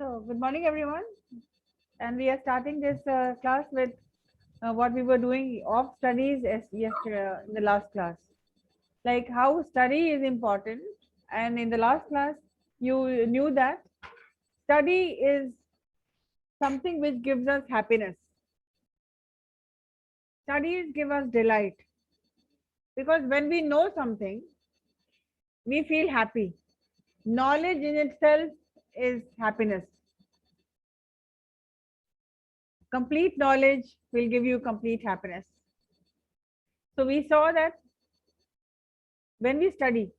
So, good morning, everyone. And we are starting this class with what we were doing of studies as yesterday in the last class, like how study is important. And in the last class, you knew that study is something which gives us happiness. Studies give us delight because when we know something, we feel happy. Knowledge in itself is happiness. Complete knowledge will give you complete happiness. So we saw that when we study,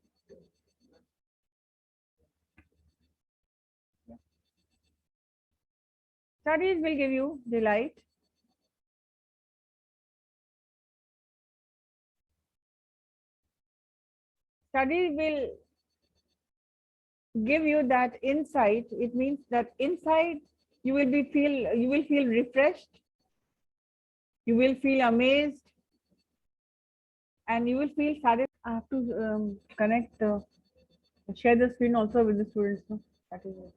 studies will give you delight. Study will give you that insight. It means that inside you will feel refreshed, you will feel amazed, and you will feel satisfied. I have to connect, share the screen also with the students. No? That is it.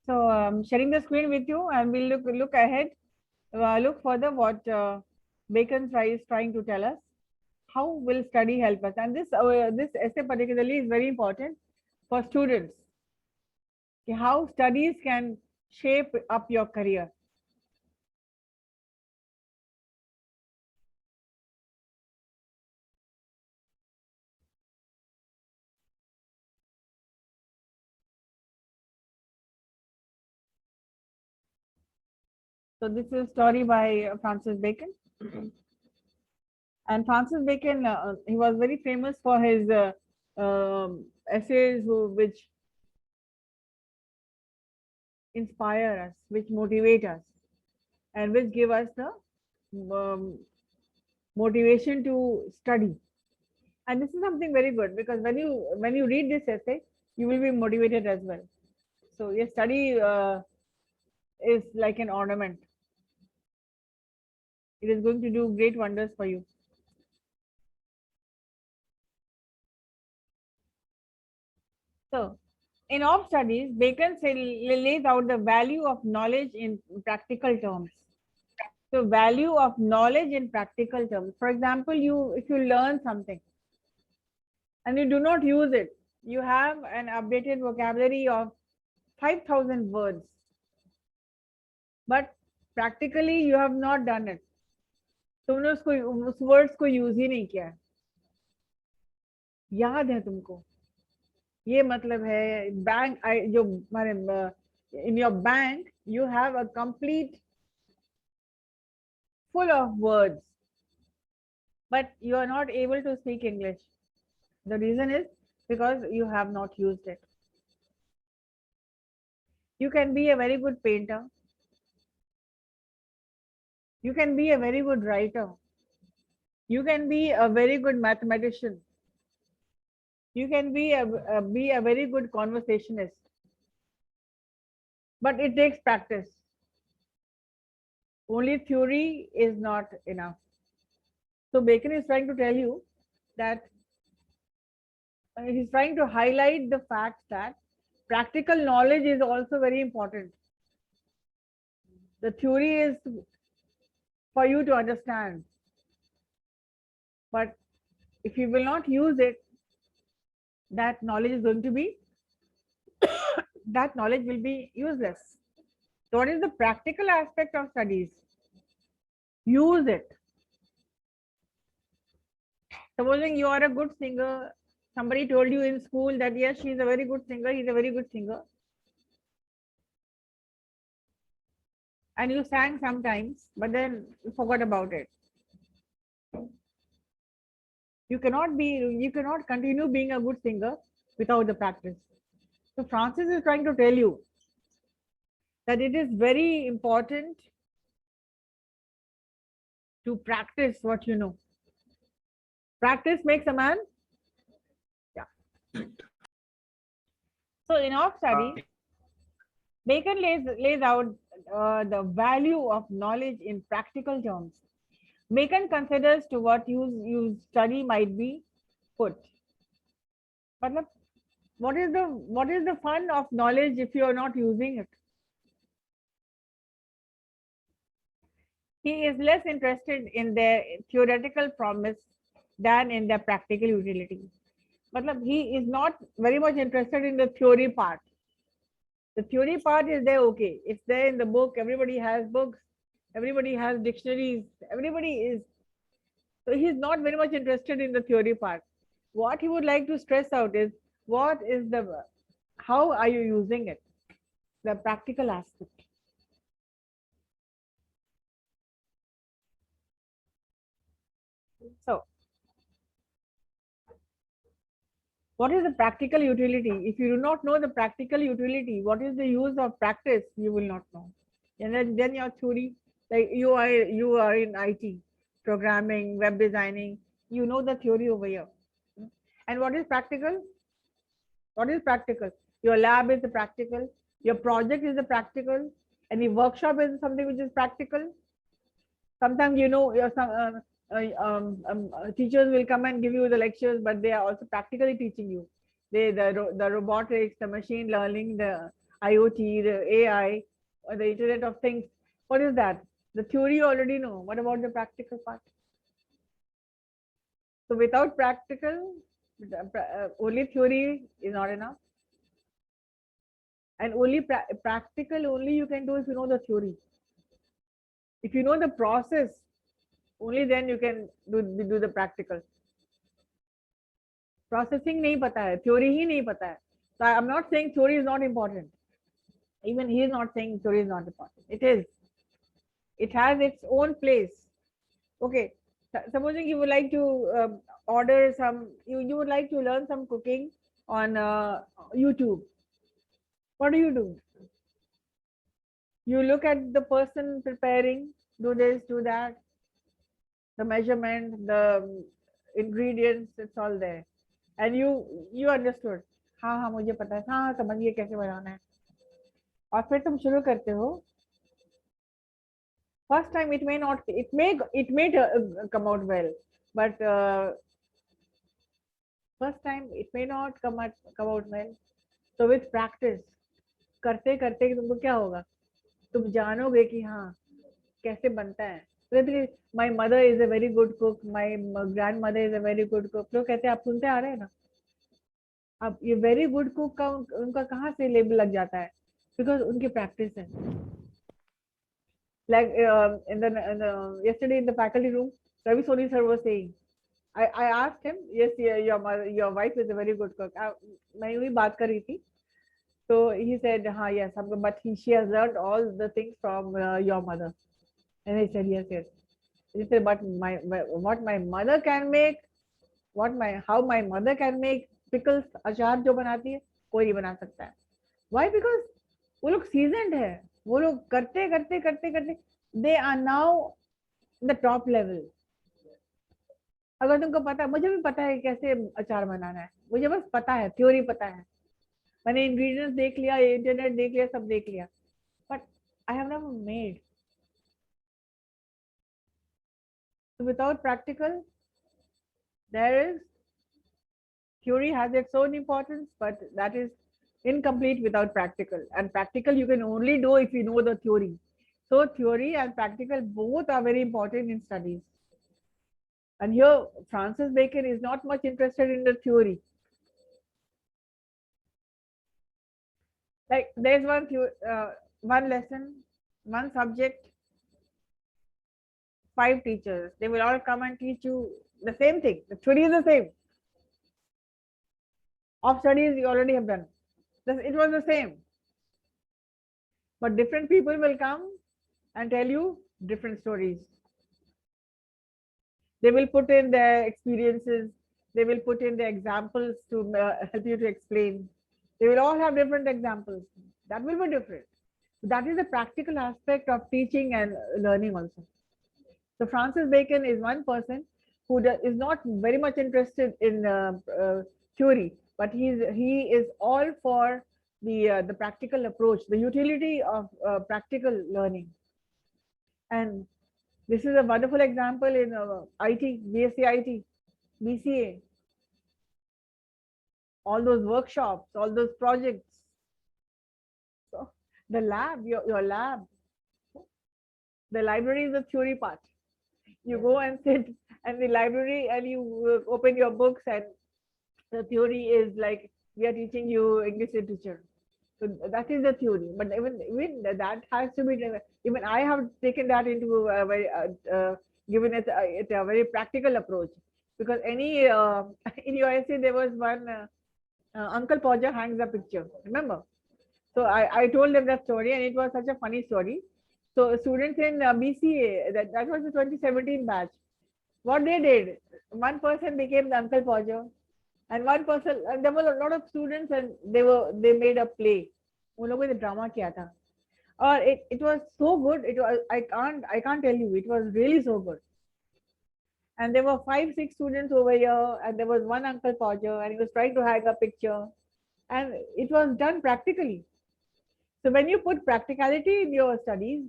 So sharing the screen with you, and we'll look ahead, look further what Bacon is trying to tell us. How will study help us? And this essay particularly is very important for students. How studies can shape up your career. So this is a story by Francis Bacon. And Francis Bacon, he was very famous for his essays which inspire us, which motivate us, and which give us the um, motivation to study. And this is something very good because when you read this essay, you will be motivated as well. So your study is like an ornament. It is going to do great wonders for you. So, in Of Studies, Bacon lays out the value of knowledge in practical terms. So, value of knowledge in practical terms. For example, if you learn something and you do not use it, you have an updated vocabulary of 5,000 words, but practically you have not done it. तुमने उस words को use ही नहीं किया, याद है तुमको, ये मतलब है बैंक जो हमारे in your bank you have a complete full of words, but you are not able to speak English. The reason is because you have not used it. You can be a very good painter, you can be a very good writer, you can be a very good mathematician, you can be a very good conversationist, but it takes practice. Only theory is not enough. So Bacon is trying to tell you that he's trying to highlight the fact that practical knowledge is also very important. The theory is for you to understand, but if you will not use it, that knowledge is going to be that knowledge will be useless. So what is the practical aspect of studies? Use it. Supposing you are a good singer, somebody told you in school that yes, she is a very good singer, he's a very good singer, and you sang sometimes, but then you forgot about it. You cannot continue being a good singer without the practice. So Francis is trying to tell you that it is very important to practice what you know. Practice makes a man. Yeah. So in our study, Bacon lays out the value of knowledge in practical terms. Bacon considers to what use study might be put. मतलब what is the fun of knowledge if you are not using it? He is less interested in their theoretical promise than in their practical utility. Matlab, he is not very much interested in the theory part. The theory part is there, okay. It's there in the book. Everybody has books. Everybody has dictionaries. Everybody is. So he's not very much interested in the theory part. What he would like to stress out is what is the, how are you using it? The practical aspect. So what is the practical utility? If you do not know the practical utility, what is the use of practice, you will not know. And then your theory, like you are in IT, programming, web designing, you know the theory over here. And what is practical? What is practical? Your lab is the practical, your project is the practical, any workshop is something which is practical. Sometimes teachers will come and give you the lectures, but they are also practically teaching you. The robotics, the machine learning, the IoT, the AI, or the Internet of Things. What is that? The theory you already know. What about the practical part? So without practical, only theory is not enough. And only practical only you can do if you know the theory. If you know the process, only then you can do the practical. Processing नहीं पता है, theory ही नहीं पता है. So I'm not saying theory is not important. Even he is not saying theory is not important. It is. It has its own place. Okay. Supposing you would like to order some, you would like to learn some cooking on YouTube. What do? You look at the person preparing, do this, do that, the measurement, the ingredients, it's all there. And you understood. हाँ हाँ मुझे पता है, हाँ समझ गए कैसे बनाना है. और फिर तुम शुरू करते हो. First time it may come out well, but first time it may not come out well. So with practice, करते करते तुमको क्या होगा, तुम जानोगे कि हाँ कैसे बनता है. My mother is a very good cook, my grandmother is a very good cook. लोग कहते हैं आप सुनते आ रहे हैं ना. अब ये वेरी गुड कुक का उनका कहाँ से लेबल लग जाता है, बिकॉज उनकी प्रैक्टिस है. Like yesterday in the faculty room, Ravi Soni sir was saying, I asked him, yes, your wife is a very good cook. मैं वही बात कर रही थी. So he said, yes, but she has learned all the things from your mother. And I said, yes. He said, but what my mother can make, how my mother can make pickles, अचार जो बनाती है, कोई नहीं बना सकता है. Why? Because वो लोग seasoned है. वो लोग करते करते करते करते they are now the top level. अगर तुमको पता, मुझे भी पता है कैसे अचार बनाना है, मुझे बस पता है, थ्योरी पता है, मैंने इंग्रेडिएंट्स देख लिया, इंटरनेट देख लिया, सब देख लिया, but I have never made. So without practical, there is theory has its own importance, but that is incomplete without practical. And practical you can only do if you know the theory. So theory and practical both are very important in studies. And here Francis Bacon is not much interested in the theory. Like there's one lesson, one subject, 5 teachers. They will all come and teach you the same thing. The theory is the same. Of studies you already have done. It was the same. But different people will come and tell you different stories. They will put in their experiences. They will put in the examples to help you to explain. They will all have different examples. That will be different. That is the practical aspect of teaching and learning also. So Francis Bacon is one person who is not very much interested in theory, but he is all for the practical approach, the utility of practical learning. And this is a wonderful example in IT, BSc IT, BCA. all those workshops, all those projects. So the lab, your lab, the library is the theory part. You go and sit in the library and you open your books, and the theory is like we are teaching you English literature. So that is the theory. But even that has to be, even I have taken that into a very, given it a very practical approach. Because any, in USA, there was one, Uncle Podger hangs a picture, remember? So I told them that story, and it was such a funny story. So students in BCA, that was the 2017 batch, what they did, one person became the Uncle Podger, and one person, and there were a lot of students, and they made a play. उन लोगों ने drama किया था, और it was so good. It was, I can't tell you, it was really so good. And there were 5-6 students over here, and there was one Uncle Podger, and he was trying to hang a picture, and it was done practically. So when you put practicality in your studies,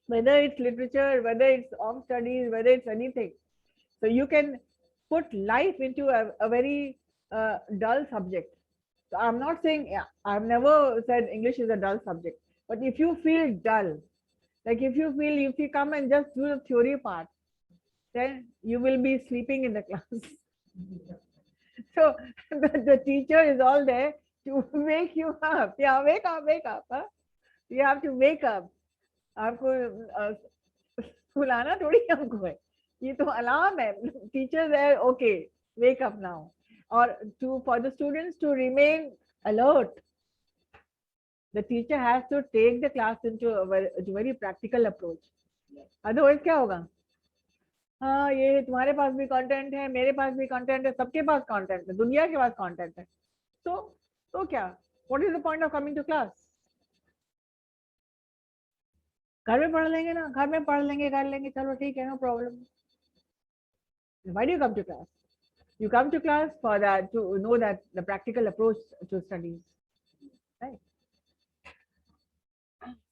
whether it's literature, whether it's home studies, whether it's anything, so you can put life into a very dull subject. So I'm not saying, yeah, I've never said English is a dull subject, but if you feel dull, like if you come and just do the theory part, then you will be sleeping in the class. So the teacher is all there to wake you up. Yeah, wake up, wake up. Huh? You have to wake up. आपको सुलाना थोड़ी हमको है, ये तो alarm है. Teachers are okay, wake up now. Or for the students to remain alert, the teacher has to take the class into a very practical approach. Otherwise क्या होगा? हाँ, ये तुम्हारे पास भी कंटेंट है, मेरे पास भी कंटेंट है, सबके पास कंटेंट है, दुनिया के पास कंटेंट है. तो क्या, what is the point of coming to class? घर में पढ़ लेंगे ना, घर में पढ़ लेंगे, कर लेंगे, चलो ठीक है, no problem. Why do you come to class? You come to class for that, to know that the practical approach to studies, right?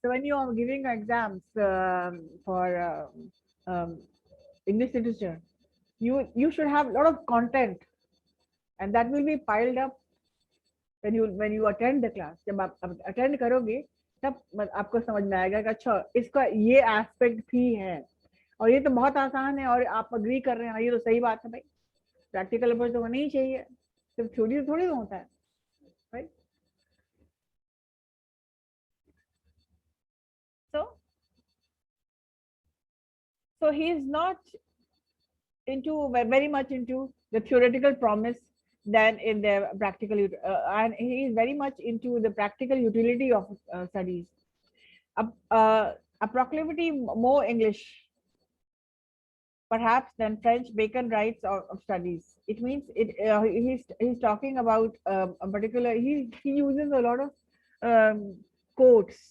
So when you are giving exams for English literature, you should have a lot of content, and that will be piled up when you attend the class. जब आप attend करोगे तब आपको समझ में आएगा कि अच्छा इसका ये एस्पेक्ट भी है, और ये तो बहुत आसान है, और आप अग्री कर रहे हैं, ये तो सही बात है भाई. प्रैक्टिकल अप्रोच तो होना ही चाहिए, सिर्फ थ्योरी थोड़ी होता है, right? So he is not very much into the theoretical promise than in the practical, and he is very much into the practical utility of studies. A proclivity more English perhaps than French, Bacon writes of studies. It means he's talking about a particular, he uses a lot of quotes.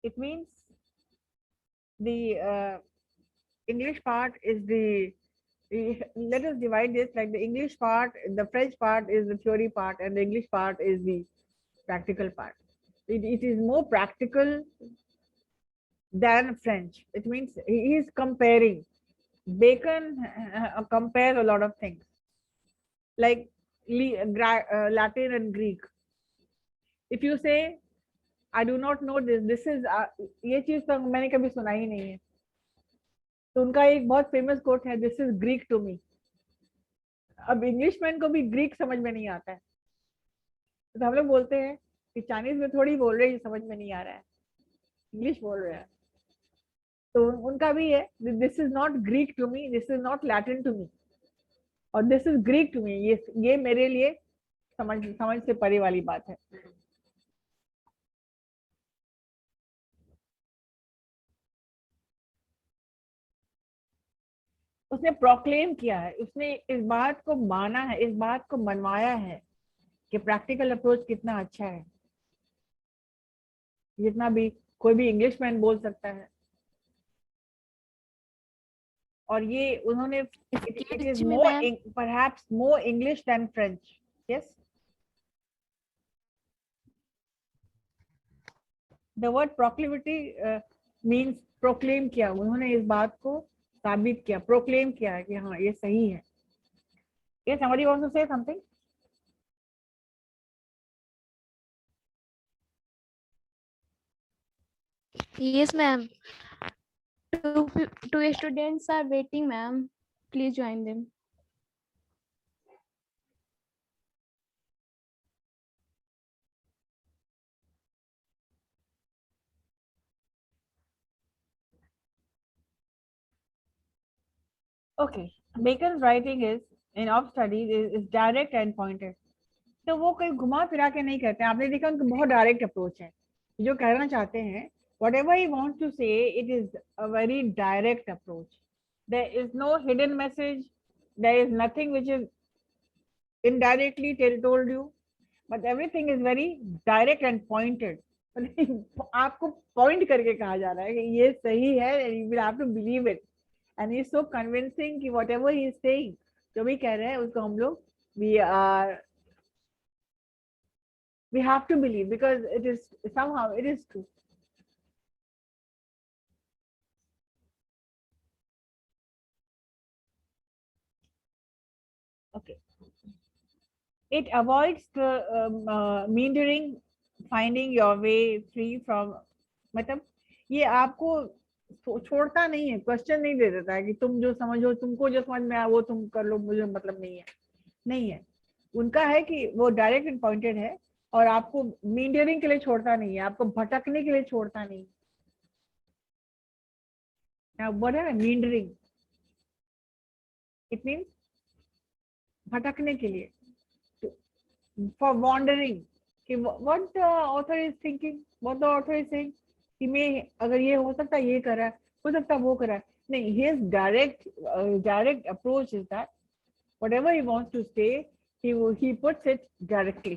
It means the English part is let us divide this like the English part, the French part is the theory part, and the English part is the practical part. It is more practical than French. It means he is comparing. Bacon compares a lot of things like Latin and Greek. If you say I do not know this is ये चीज तो मैंने कभी सुना ही नहीं है, तो उनका एक बहुत फेमस कोट है, this is Greek to me. अब इंग्लिशमैन को भी ग्रीक समझ में नहीं आता है, तो हम लोग बोलते हैं कि चाइनीज में थोड़ी बोल रहे हैं, समझ में नहीं आ रहा है, इंग्लिश बोल रहे हैं. तो उनका भी है, this is not Greek to me, this is not Latin to me, और this is Greek to me. ये मेरे लिए समझ से परे वाली बात है. उसने प्रोक्लेम किया है, उसने इस बात को माना है, इस बात को मनवाया है कि प्रैक्टिकल अप्रोच कितना अच्छा है, जितना भी कोई भी इंग्लिशमैन बोल सकता है. और ये उन्होंने it is more perhaps more English than French. Yes, the word proclivity means proclaim किया, उन्होंने इस बात को साबित किया, प्रोक्लेम किया कि हाँ ये सही है। Yes, somebody wants to say something? Yes, ma'am. Two students are waiting, ma'am. Please join them. Okay, Bacon's writing is in of studies is direct and pointed. तो वो कोई घुमा फिरा के नहीं कहते हैं, आपने देखा उनका बहुत डायरेक्ट अप्रोच है, जो कहना चाहते हैं whatever he wants to say, it is a very direct approach. There is no hidden message, there is nothing which is indirectly told you, but everything is very direct and pointed. आपको point करके कहा जा रहा है कि ये सही है, and you will have to believe it, and he is so convincing कि whatever he is saying, जो भी कह रहे हैं उसको हम लोग we have to believe because it is somehow it is true. Okay, it avoids the meandering, finding your way free from, मतलब ये आपको छोड़ता नहीं है, क्वेश्चन नहीं दे देता है कि तुम जो समझो, तुमको जो समझ में आया वो तुम कर लो, मुझे मतलब नहीं है, नहीं है। उनका है कि वो डायरेक्ट एंड पॉइंटेड है और आपको मीडियरिंग के लिए छोड़ता नहीं है, आपको भटकने के लिए छोड़ता नहीं है। वर्ड है ना मींडरिंग, इट मीन्स भटकने के लिए, फॉर वॉन्डरिंग, कि what the author is thinking, what the author is saying, कि मैं अगर ये हो सकता है ये करा, हो सकता है वो करा, नहीं, his direct approach is that whatever he wants to say, he puts it directly.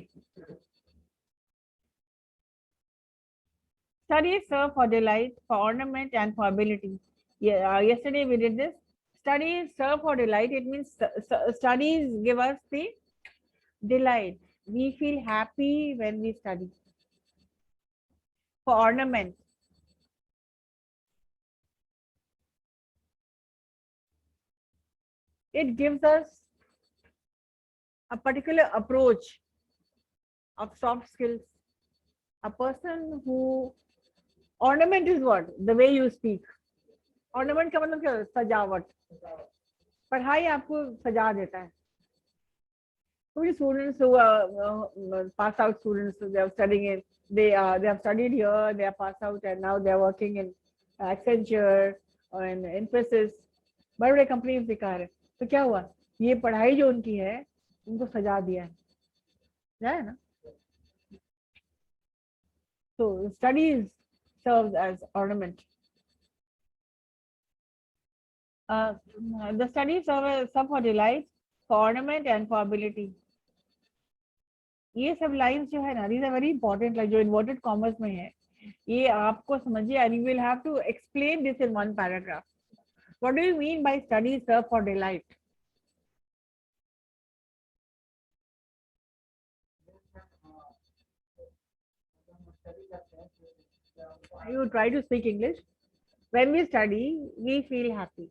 Studies serve for delight, for ornament, and for ability. Yeah, yesterday we did this. Studies serve for delight. It means studies give us the delight. We feel happy when we study. For ornament, it gives us a particular approach of soft skills. A person who, ornament is what? The way you speak. Ornament का मतलब क्या है? सजावट। पढ़ाई आपको सजा देता है। So students who pass out students, they are studying in, they have studied here, they are passed out, and now they are working in Accenture or in Infosys, बड़े बड़े कंपनीज दिखा रहे। तो क्या हुआ, ये पढ़ाई जो उनकी है उनको सजा दिया है ना। So studies serves as ornament. The studies serve for delight, for ornament, and for ability. ये सब लाइंस जो है ना, these are very important, like जो इन्वर्टेड कॉमर्स में है, ये आपको समझिए, and you will have to explain this in one paragraph. What do you mean by studies serve for delight? You try to speak English. When we study, we feel happy.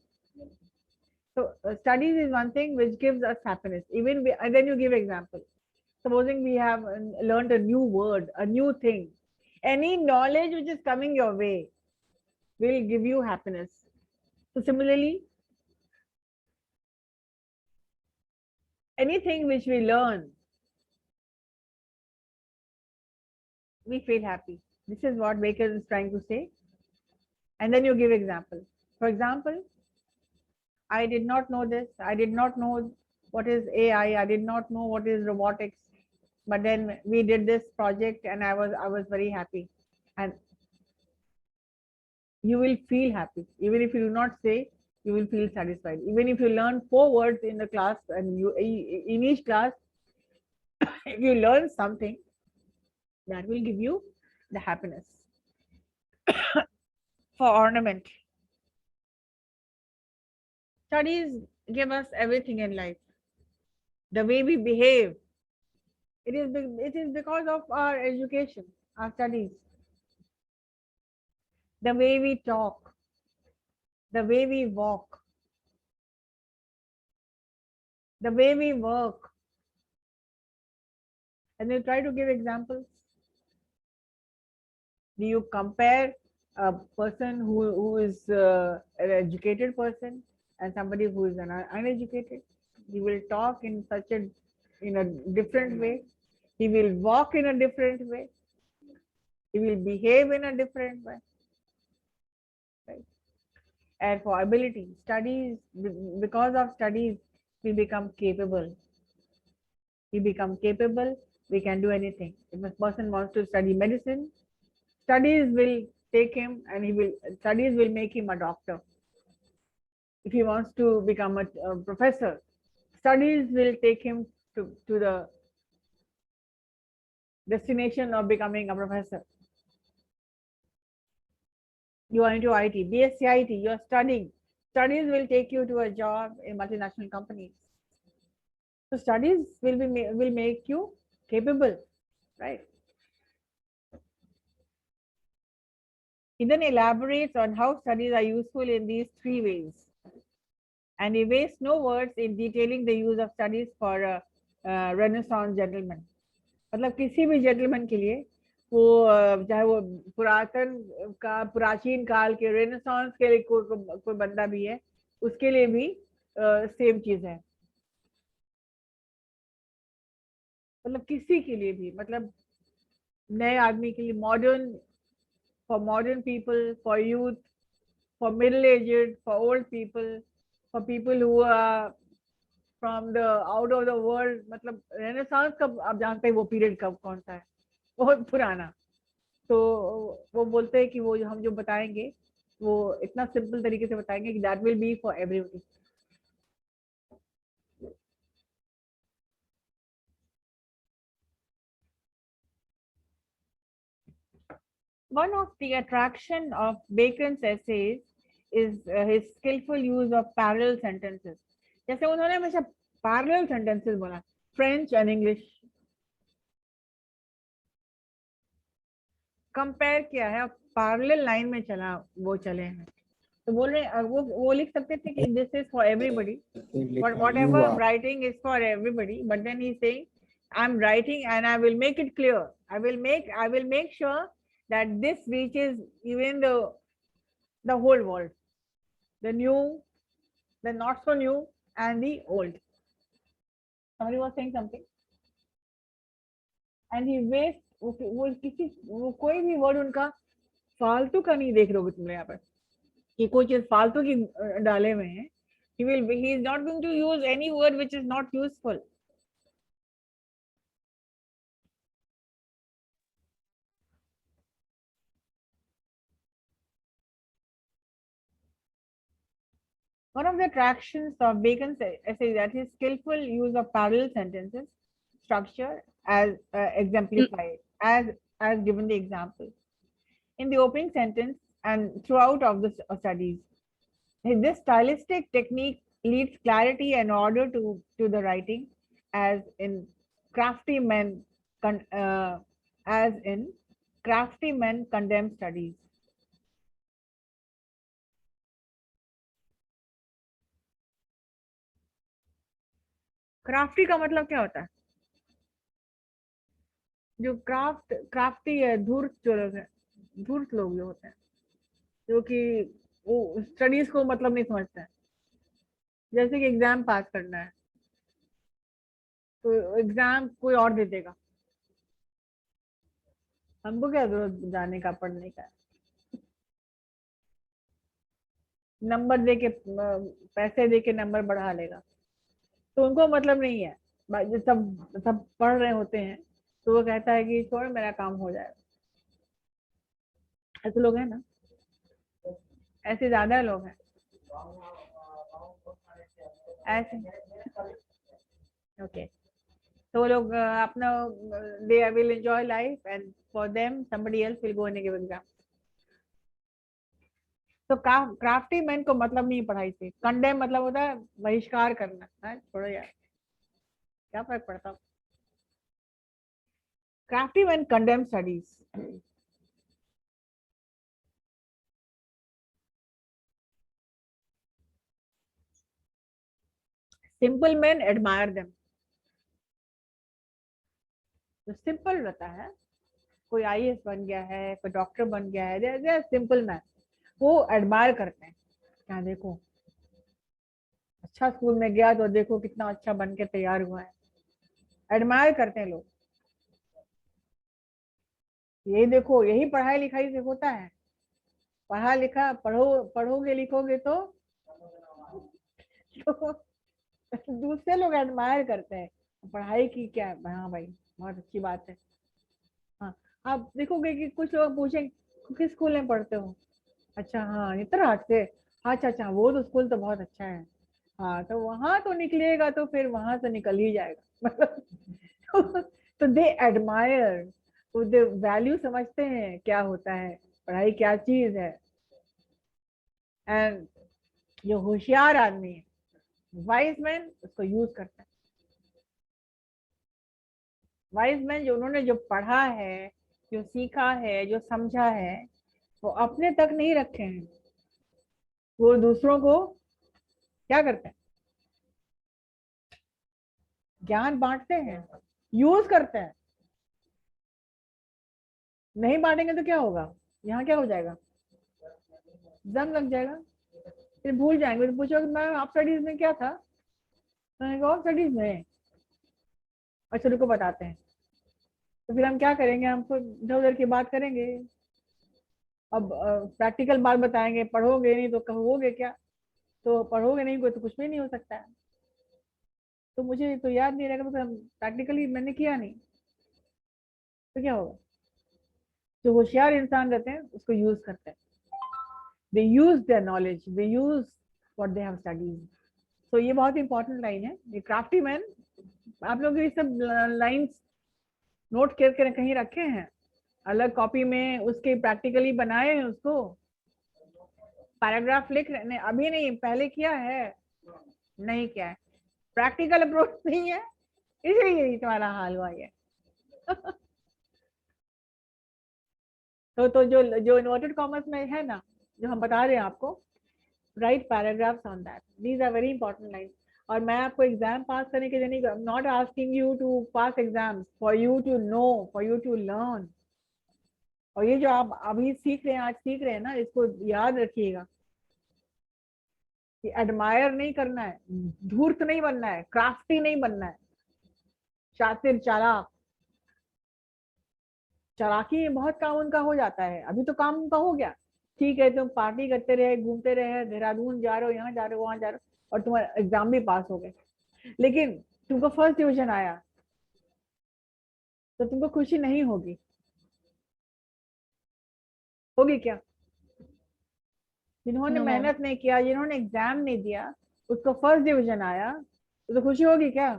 So studies is one thing which gives us happiness. Even we, and then you give example. Supposing we have learned a new word, a new thing, any knowledge which is coming your way will give you happiness. So similarly, anything which we learn, we feel happy. This is what Baker is trying to say. And then you give example. For example, I did not know this. I did not know what is AI. I did not know what is robotics. But then we did this project, and I was very happy. And you will feel happy. Even if you do not say, you will feel satisfied. Even if you learn 4 words in the class, and you in each class, if you learn something, that will give you the happiness. For ornament, studies give us everything in life. The way we behave, it is because of our education, our studies. The way we talk, the way we walk, the way we work. And you try to give examples. Do you compare a person who is an educated person and somebody who is an uneducated? He will talk in such a different way. He will walk in a different way. He will behave in a different way. Right? And for ability, studies, because of studies, we become capable. We become capable. We can do anything. If a person wants to study medicine, studies will take him, and studies will make him a doctor. If he wants to become a professor, studies will take him to the destination of becoming a professor. You are into IT, BSc IT, you are studying. Studies will take you to a job in multinational companies. So studies will make you capable, right? He then elaborates on how studies are useful in these three ways. And he wastes no words in detailing the use of studies for a Renaissance gentleman. मतलब किसी भी gentleman के लिए वो चाहे वो प्राचीन काल के रेनेसांस के लिए कोई बंदा भी है, उसके लिए भी सेम चीज है. मतलब किसी के लिए भी, मतलब नए आदमी के लिए, modern, for modern people, for youth, for middle aged, for old people, for people who are from the out of the world. मतलब रेनेसांस कब आप जानते हैं वो पीरियड कब कौन सा है, बहुत पुराना. तो वो बोलते हैं कि वो हम जो बताएंगे वो इतना सिंपल तरीके से बताएंगे कि that will be for everybody. One of the attraction of Bacon's essays is his skillful use of parallel sentences. जैसे उन्होंने हमेशा parallel sentences बोला, French and English कंपेयर किया है, पैरेलल लाइन में चला वो चले हैं. तो बोल रहे वो लिख सकते थे कि this is for everybody, whatever I'm writing is for everybody, but then he's saying I'm writing and I will make it clear. I will make sure that this reaches even the whole world, the new, the not so new, and the old. Somebody was saying something, and he wastes वो कोई भी word उनका फालतू का नहीं देख रहे हो तुम यहाँ पर कि कोई चीज फालतू की डाले हुए हैं. He is not going to use any word which is not useful. One of the attractions of Bacon's essay is that his skillful use of parallel sentences structure as exemplified, as given the example in the opening sentence and throughout of the studies. This stylistic technique leads clarity and order to the writing, as in crafty men as in crafty men condemn studies. Crafty का मतलब क्या होता है? जो crafty है, धूर्त जो लोग हैं, धूर्त लोग जो होते हैं, जो कि वो स्टडीज को मतलब नहीं समझते हैं. जैसे कि एग्जाम पास करना है तो एग्जाम कोई और दे देगा, हमको क्या जरूरत जाने का, पढ़ने का. नंबर दे के पैसे दे के नंबर बढ़ा लेगा, तो उनको मतलब नहीं है. जब सब सब पढ़ रहे होते हैं तो वो कहता है कि छोड़ मेरा काम हो जाएगा. ऐसे लोग हैं ना, ऐसे ज्यादा लोग हैं ऐसे. ओके, तो वो लोग अपना they will enjoy life and for them somebody else will go and give exam. तो क्राफ्टी मैन को मतलब नहीं पढ़ाई से. कंडेम मतलब होता है बहिष्कार करना है, छोड़ो यार क्या फर्क पड़ता. Crafty man condemn studies. Simple man admire them. जो सिंपल रहता है, कोई आईएएस बन गया है, कोई डॉक्टर बन गया है, दे आर सिंपल मैन, वो एडमायर करते हैं। क्या देखो, अच्छा स्कूल में गया तो देखो कितना अच्छा बन के तैयार हुआ है, एडमायर करते हैं लोग। यही देखो, यही पढ़ाई लिखाई से होता है। पढ़ा लिखा पढ़ोगे लिखोगे तो दूसरे लोग एडमायर करते हैं। पढ़ाई की क्या है, हाँ भाई बहुत अच्छी बात है। हाँ, आप देखोगे कि कुछ लोग पूछें किस स्कूल में पढ़ते हो, अच्छा हाँ इतना हाथ से, हाँ, अच्छा अच्छा वो तो स्कूल तो बहुत अच्छा है। हाँ तो वहां तो निकलेगा तो फिर वहां से निकल ही जाएगा मतलब तो दे एडमायर, वो दे वैल्यू समझते हैं क्या होता है, पढ़ाई क्या चीज है। एंड जो होशियार आदमी है, वाइज मैन, उसको यूज करता है। वाइज मैन जो उन्होंने जो पढ़ा है, जो सीखा है, जो समझा है, वो अपने तक नहीं रखे हैं, वो दूसरों को क्या करते हैं, ज्ञान बांटते हैं, यूज करते हैं। नहीं बांटेंगे तो क्या होगा, यहाँ क्या हो जाएगा, जंग लग जाएगा, फिर भूल जाएंगे, तो पूछोगे मैम आप स्टडीज में क्या था, मैंने कहा स्टडीज में, अच्छा रुको बताते हैं। तो फिर हम क्या करेंगे, हम तो इधर उधर की बात करेंगे। अब प्रैक्टिकल बात बताएंगे, पढ़ोगे नहीं तो कहोगे क्या, तो पढ़ोगे नहीं कोई तो कुछ भी नहीं हो सकता है। तो मुझे तो याद नहीं रहेगा, तो प्रैक्टिकली मैंने किया नहीं, तो क्या होगा। जो होशियार इंसान रहते हैं उसको यूज करते हैं, they use their knowledge, they use what they have studied. तो ये बहुत इंपॉर्टेंट लाइन है, ये क्राफ्टी मैन। आप लोग ये सब लाइंस नोट करके कहीं रखे हैं, अलग कॉपी में उसके प्रैक्टिकली बनाए हैं उसको, पैराग्राफ लिख रहे नहीं, अभी नहीं पहले किया है, नहीं किया है, प्रैक्टिकल अप्रोच नहीं है, इसलिए तुम्हारा हाल हुआ ये तो जो जो इन्वर्टेड कॉमर्स में है ना, जो हम बता रहे हैं आपको, write paragraphs on that, these are very important line. और मैं आपको एग्जाम पास करने के लिए नहीं, not asking you to pass exam, for you to know, for you to learn. और ये जो आप अभी सीख रहे हैं, आज सीख रहे हैं ना, इसको याद रखिएगा कि एडमायर नहीं करना है, धूर्त नहीं बनना है, क्राफ्टी नहीं बनना है, शातिर चालाक। चालाकी में बहुत काम उनका हो जाता है, अभी तो काम उनका हो गया। ठीक है, तुम पार्टी करते रहे, घूमते रहे, देहरादून जा रहे हो, यहाँ जा रहे हो, वहां जा रहे हो, और तुम्हारा एग्जाम भी पास हो गए, लेकिन तुमको फर्स्ट डिवीजन आया, तो तुमको खुशी नहीं होगी, होगी क्या। जिन्होंने No, ma'am. मेहनत नहीं किया, जिन्होंने एग्जाम नहीं दिया, उसको फर्स्ट डिवीजन आया, तो खुशी होगी क्या।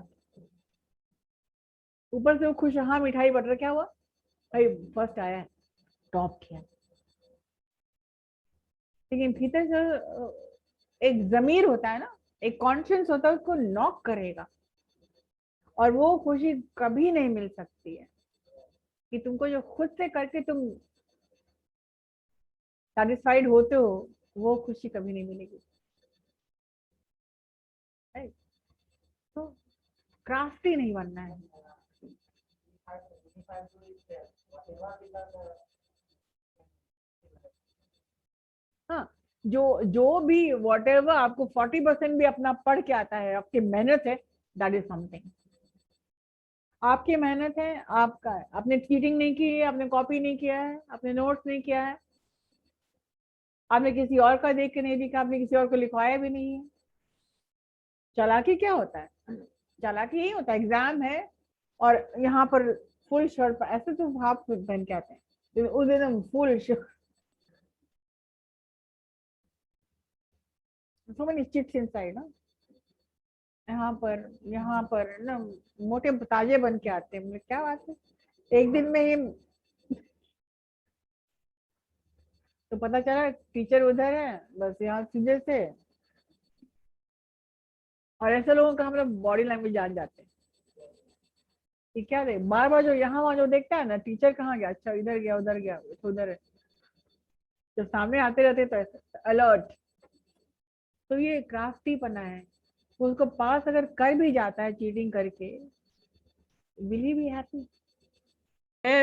ऊपर से वो खुश, हाँ मिठाई बटर क्या हुआ भाई, फर्स्ट आया, टॉप किया, लेकिन भीतर से एक जमीर होता है ना, एक कॉन्शियस होता है, उसको नॉक करेगा, और वो खुशी कभी नहीं मिल सकती है कि तुमको जो खुद से करके तुम सेटिस्फाइड होते हो, वो खुशी कभी नहीं मिलेगी। Right? तो क्राफ्टी नहीं बनना है। हाँ, जो जो भी वॉट एवर आपको 40% भी अपना पढ़ के आता है, आपकी मेहनत है, दैट इज समथिंग। आपकी मेहनत है, आपका है, आपने चीटिंग नहीं की है, आपने कॉपी नहीं किया है, आपने नोट्स नहीं किया है, आपने किसी और का देख के नहीं लिखा, आपने किसी और को लिखवाया भी नहीं है। चालाकी क्या होता है, चालाकी यही होता है, एग्जाम है और यहाँ पर फुल शर्ट, ऐसे तो हाफ पहन के आते हैं, उस दिन full shirt, so many chits inside ना, यहाँ पर ना मोटे ताजे बन के आते हैं, मतलब क्या बात है, एक दिन में ही तो पता चला टीचर उधर है, बस यहाँ सीधे से। और ऐसे लोगों का हम लोग बॉडी लैंग्वेज जान जाते हैं कि क्या दे, बार बार जो यहाँ वहाँ जो देखता है ना, टीचर कहाँ गया, अच्छा इधर गया, उधर गया, तो उधर है, जब सामने आते रहते तो ऐसे अलर्ट। तो ये क्राफ्टी पना है, उसको पास अगर कर भी जाता है चीटिंग करके, विल ही बी हैप्पी?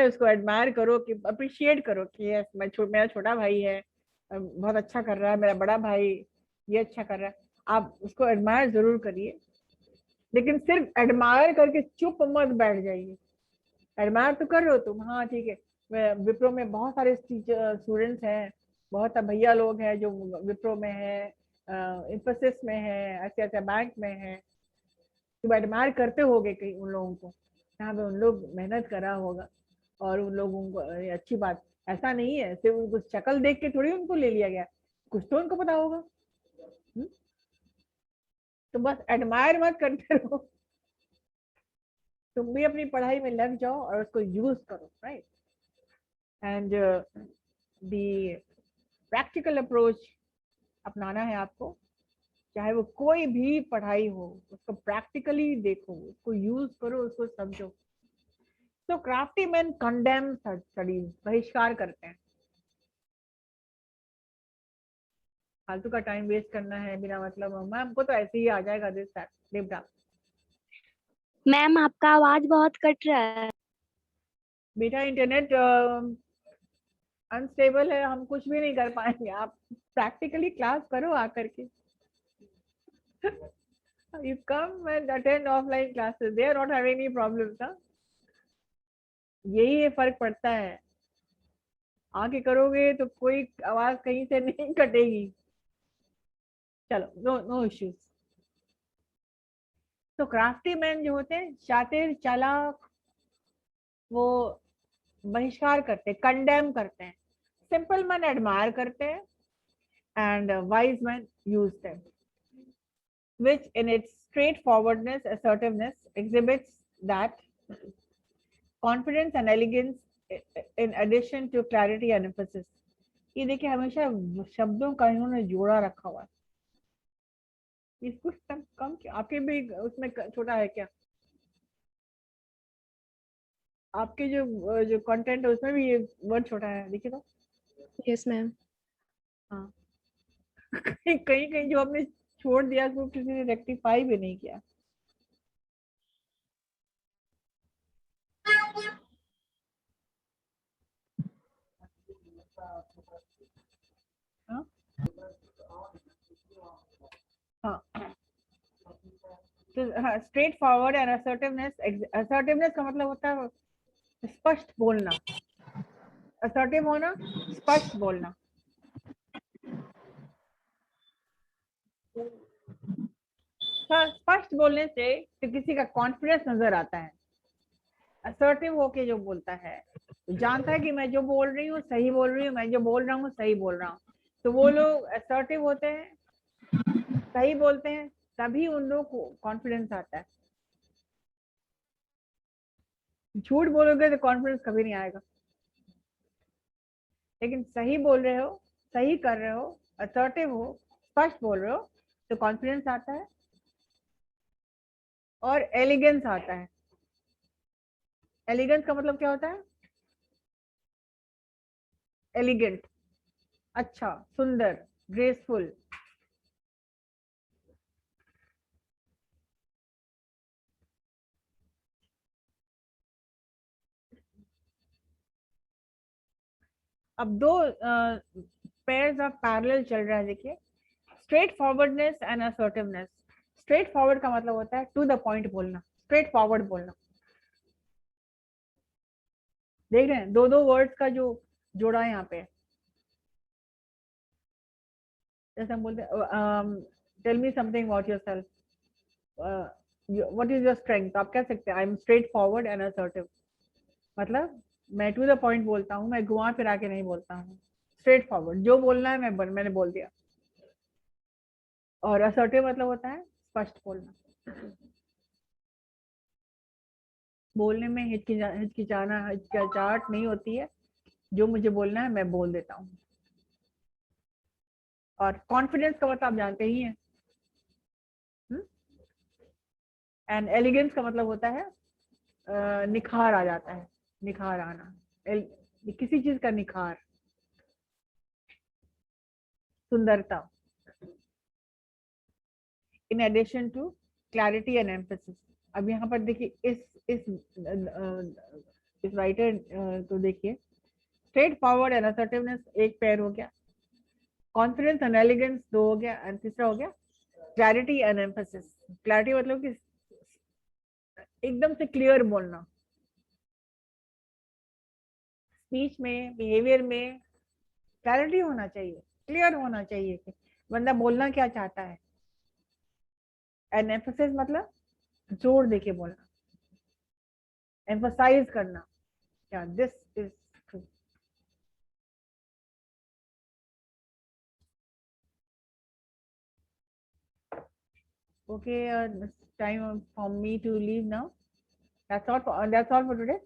उसको एडमायर करो, कि अप्रिशिएट करो कि यस मेरा छोटा भाई है, बहुत अच्छा कर रहा है, मेरा बड़ा भाई ये अच्छा कर रहा है, आप उसको एडमायर जरूर करिए, लेकिन सिर्फ एडमायर करके चुप मत बैठ जाइए। एडमायर तो कर रहे हो तुम, हाँ ठीक है, विप्रो में बहुत सारे स्टूडेंट्स हैं, बहुत सारे भैया लोग हैं जो विप्रो में है, इंफोसिस में है, ऐसे ऐसे बैंक में है, तुम एडमायर करते होगे कहीं उन लोगों को, यहाँ पे उन लोग मेहनत करा होगा, और उन लोगों को अच्छी बात, ऐसा नहीं है सिर्फ उनको शक्ल देख के थोड़ी उनको ले लिया गया, कुछ तो उनको पता होगा। हुँ? तो बस एडमायर मत करते रहो, तुम भी अपनी पढ़ाई में लग जाओ और उसको यूज करो, right? And the practical approach अपनाना है आपको, चाहे वो कोई भी पढ़ाई हो, उसको प्रैक्टिकली देखो, उसको यूज करो, उसको समझो। तो क्राफ्टी मैन कंडेम स्टडीज, बहिष्कार करते हैं, फालतू का टाइम वेस्ट करना है बिना मतलब, मैम को तो ऐसे ही आ जाएगा दिस दैट। मैम आपका आवाज बहुत कट रहा है। बेटा इंटरनेट अनस्टेबल है, हम कुछ भी नहीं कर पाएंगे, आप प्रैक्टिकली क्लास करो आकर के। You come and attend offline classes, they are not having any problems, huh? यही फर्क पड़ता है, आके करोगे तो कोई आवाज कहीं से नहीं कटेगी। चलो, नो नो इश्यूज। तो क्राफ्टी मैन जो होते हैं, शातिर चालाक, वो बहिष्कार करते हैं, कंडेम करते हैं, सिंपल मैन एडमायर करते हैं, and wise man use them, which in its straightforwardness, assertiveness, exhibits that confidence and elegance in addition to clarity and emphasis। ये देखिए हमेशा शब्दों का इन्होंने जोड़ा रखा हुआ है, इसको कम क्या आपके भी उसमें छोटा है क्या? आपके जो कंटेंट है उसमें भी ये वर्ड छोटा है, देखिए तो। Yes, ma'am. हाँ, कहीं कहीं जो हमने छोड़ दिया उसको किसी ने रेक्टिफाई भी नहीं किया। हाँ हाँ, तो हाँ, straight forward and assertiveness. Assertiveness का मतलब होता है स्पष्ट बोलना, असर्टिव होना, स्पष्ट बोलना। स्पष्ट बोलने से तो किसी का कॉन्फिडेंस नजर आता है, असर्टिव होके जो बोलता है जानता है कि मैं जो बोल रही हूँ सही बोल रही हूँ, मैं जो बोल रहा हूँ सही बोल रहा हूँ, तो वो लोग असर्टिव होते हैं, सही बोलते हैं, तभी उन लोगों को कॉन्फिडेंस आता है। झूठ बोलोगे तो कॉन्फिडेंस कभी नहीं आएगा, लेकिन सही बोल रहे हो, सही कर रहे हो, असर्टिव हो, स्पष्ट बोल रहे हो, तो कॉन्फिडेंस आता है और एलिगेंस आता है। एलिगेंस का मतलब क्या होता है? एलिगेंट, अच्छा, सुंदर, ग्रेसफुल। अब दो पेयर्स ऑफ पैरेलल चल रहा है, देखिए, straight forwardness and assertiveness. Straight forward का मतलब होता है टू द पॉइंट बोलना, स्ट्रेट फॉरवर्ड बोलना। देख रहे हैं दो दो वर्ड्स का जो जोड़ा है यहाँ पे, जैसे हम बोलते हैं tell me something about yourself, what is your strength, आप कह सकते हैं I am straight forward and assertive, मतलब मैं टू द पॉइंट बोलता हूँ, मैं घुमा फिरा के नहीं बोलता हूँ, स्ट्रेट फॉरवर्ड, जो बोलना है मैंने बोल दिया। और असर्टिव मतलब होता है स्पष्ट बोलना, बोलने में हिचकिचाहट नहीं होती है, जो मुझे बोलना है मैं बोल देता हूँ। और कॉन्फिडेंस का मतलब आप जानते ही हैं, एंड एलिगेंस का मतलब होता है निखार आ जाता है, निखार आना, किसी चीज का निखार, सुंदरता। in addition to clarity and emphasis. अब यहाँ पर देखिए इस राइटर को देखिए, स्ट्रेट फॉरवर्ड एंड असर्टिवनेस एक पेयर हो गया, कॉन्फिडेंस एंड एलिगेंस दो हो गया, एंड तीसरा हो गया क्लैरिटी एंड एम्फेसिस. क्लैरिटी मतलब कि एकदम से क्लियर बोलना, स्पीच में, बिहेवियर में क्लैरिटी होना चाहिए, क्लियर होना चाहिए कि बंदा बोलना क्या चाहता है. एंड एम्फेसिस मतलब जोर देके बोलना, एम्फसाइज करना, क्या this is true. Okay, it's time for me to leave now. That's all for today.